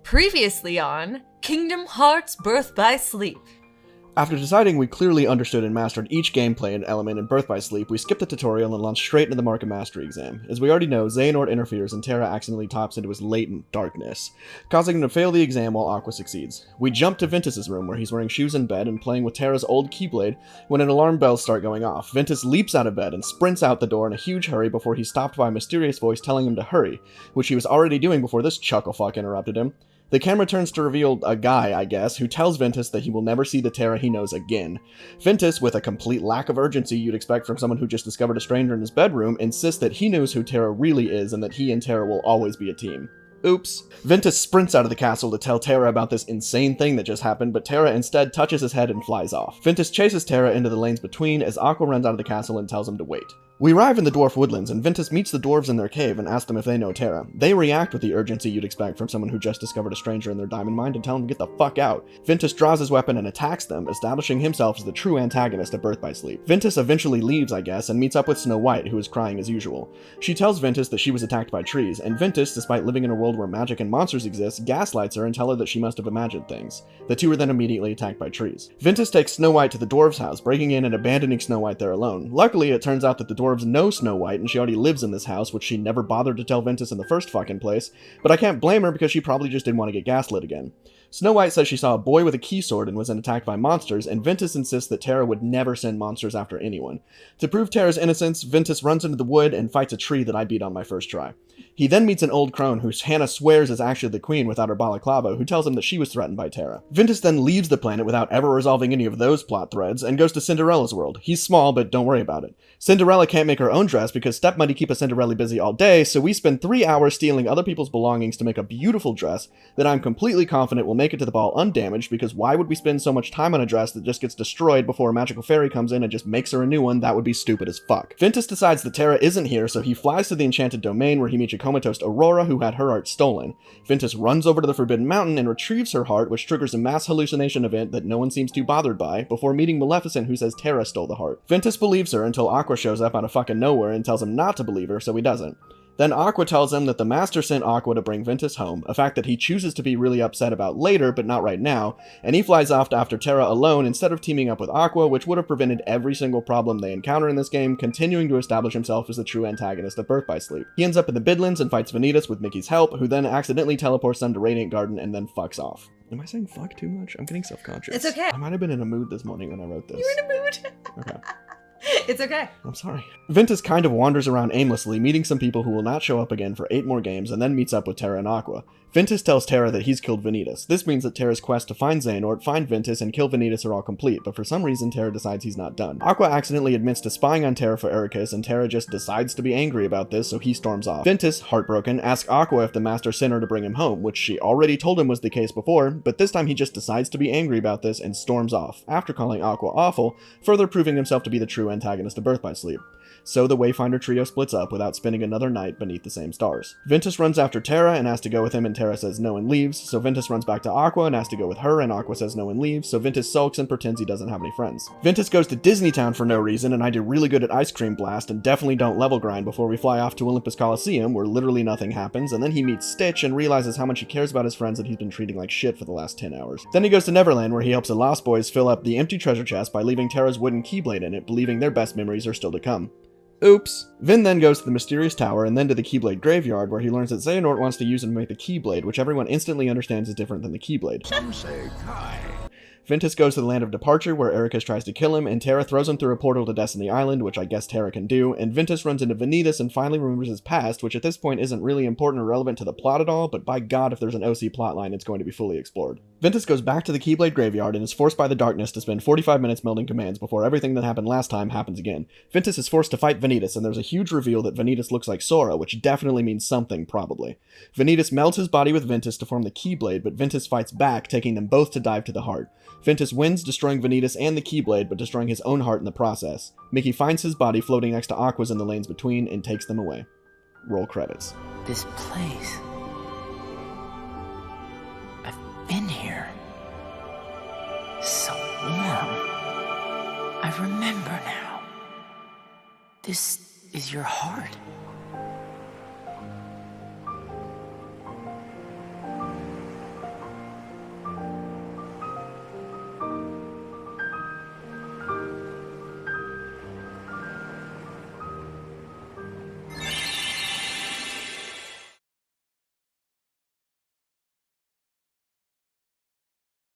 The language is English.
Previously on Kingdom Hearts Birth by Sleep. After deciding we clearly understood and mastered each gameplay element in Birth by Sleep, we skipped the tutorial and launched straight into the Mark of Mastery exam. As we already know, Xehanort interferes and Terra accidentally taps into his latent darkness, causing him to fail the exam while Aqua succeeds. We jump to Ventus's room where he's wearing shoes in bed and playing with Terra's old Keyblade when an alarm bells start going off. Ventus leaps out of bed and sprints out the door in a huge hurry before he's stopped by a mysterious voice telling him to hurry, which he was already doing before this chucklefuck interrupted him. The camera turns to reveal a guy, I guess, who tells Ventus that he will never see the Terra he knows again. Ventus, with a complete lack of urgency you'd expect from someone who just discovered a stranger in his bedroom, insists that he knows who Terra really is and that he and Terra will always be a team. Oops. Ventus sprints out of the castle to tell Terra about this insane thing that just happened, but Terra instead touches his head and flies off. Ventus chases Terra into the lanes between as Aqua runs out of the castle and tells him to wait. We arrive in the dwarf woodlands, and Ventus meets the dwarves in their cave and asks them if they know Terra. They react with the urgency you'd expect from someone who just discovered a stranger in their diamond mine and tell him to get the fuck out. Ventus draws his weapon and attacks them, establishing himself as the true antagonist of Birth by Sleep. Ventus eventually leaves, I guess, and meets up with Snow White, who is crying as usual. She tells Ventus that she was attacked by trees, and Ventus, despite living in a world where magic and monsters exist, gaslights her and tells her that she must have imagined things. The two are then immediately attacked by trees. Ventus takes Snow White to the dwarves' house, breaking in and abandoning Snow White there alone. Luckily, it turns out that the dwarves know Snow White, and she already lives in this house, which she never bothered to tell Ventus in the first fucking place, but I can't blame her because she probably just didn't want to get gaslit again. Snow White says she saw a boy with a key sword and was then attacked by monsters, and Ventus insists that Terra would never send monsters after anyone. To prove Terra's innocence, Ventus runs into the wood and fights a tree that I beat on my first try. He then meets an old crone who Hannah swears is actually the queen without her balaclava, who tells him that she was threatened by Terra. Ventus then leaves the planet without ever resolving any of those plot threads and goes to Cinderella's world. He's small, but don't worry about it. Cinderella can't make her own dress because stepmuddy keep a Cinderella busy all day, so we spend 3 hours stealing other people's belongings to make a beautiful dress that I'm completely confident will make it to the ball undamaged, because why would we spend so much time on a dress that just gets destroyed before a magical fairy comes in and just makes her a new one? That would be stupid as fuck. Ventus decides that Terra isn't here, so he flies to the enchanted domain where he meets a comatose Aurora who had her heart stolen. Ventus runs over to the Forbidden Mountain and retrieves her heart, which triggers a mass hallucination event that no one seems too bothered by, before meeting Maleficent, who says Terra stole the heart. Ventus believes her until Aqua shows up out of fucking nowhere and tells him not to believe her, so he doesn't. Then Aqua tells him that the Master sent Aqua to bring Ventus home, a fact that he chooses to be really upset about later, but not right now, and he flies off after Terra alone instead of teaming up with Aqua, which would have prevented every single problem they encounter in this game, continuing to establish himself as the true antagonist of Birth by Sleep. He ends up in the Bidlands and fights Vanitas with Mickey's help, who then accidentally teleports them to Radiant Garden and then fucks off. Am I saying fuck too much? I'm getting self-conscious. It's okay. I might have been in a mood this morning when I wrote this. You're in a mood. Okay. It's okay. I'm sorry. Ventus kind of wanders around aimlessly, meeting some people who will not show up again for 8 more games, and then meets up with Terra and Aqua. Ventus tells Terra that he's killed Vanitas. This means that Terra's quest to find Xehanort, find Ventus, and kill Vanitas are all complete, but for some reason Terra decides he's not done. Aqua accidentally admits to spying on Terra for Ericus, and Terra just decides to be angry about this, so he storms off. Ventus, heartbroken, asks Aqua if the Master sent her to bring him home, which she already told him was the case before, but this time he just decides to be angry about this and storms off, after calling Aqua awful, further proving himself to be the true antagonist of Birth by Sleep. So the Wayfinder trio splits up without spending another night beneath the same stars. Ventus runs after Terra and asks to go with him, and Terra says no and leaves, so Ventus runs back to Aqua and asks to go with her, and Aqua says no and leaves, so Ventus sulks and pretends he doesn't have any friends. Ventus goes to Disney Town for no reason, and I do really good at Ice Cream Blast and definitely don't level grind before we fly off to Olympus Coliseum, where literally nothing happens, and then he meets Stitch and realizes how much he cares about his friends that he's been treating like shit for the last 10 hours. Then he goes to Neverland, where he helps the Lost Boys fill up the empty treasure chest by leaving Terra's wooden Keyblade in it, believing their best memories are still to come. Oops. Vin then goes to the mysterious tower and then to the Keyblade graveyard, where he learns that Xehanort wants to use him to make the Keyblade, which everyone instantly understands is different than the Keyblade. Some say Kai. Ventus goes to the Land of Departure, where Ericus tries to kill him, and Terra throws him through a portal to Destiny Island, which I guess Terra can do, and Ventus runs into Vanitas and finally remembers his past, which at this point isn't really important or relevant to the plot at all, but by god, if there's an OC plotline, it's going to be fully explored. Ventus goes back to the Keyblade graveyard and is forced by the darkness to spend 45 minutes melding commands before everything that happened last time happens again. Ventus is forced to fight Vanitas, and there's a huge reveal that Vanitas looks like Sora, which definitely means something, probably. Vanitas melds his body with Ventus to form the Keyblade, but Ventus fights back, taking them both to dive to the heart. Ventus wins, destroying Vanitas and the Keyblade, but destroying his own heart in the process. Mickey finds his body floating next to Aqua's in the lanes between and takes them away. Roll credits. This place. I've been here. So warm. I remember now. This is your heart.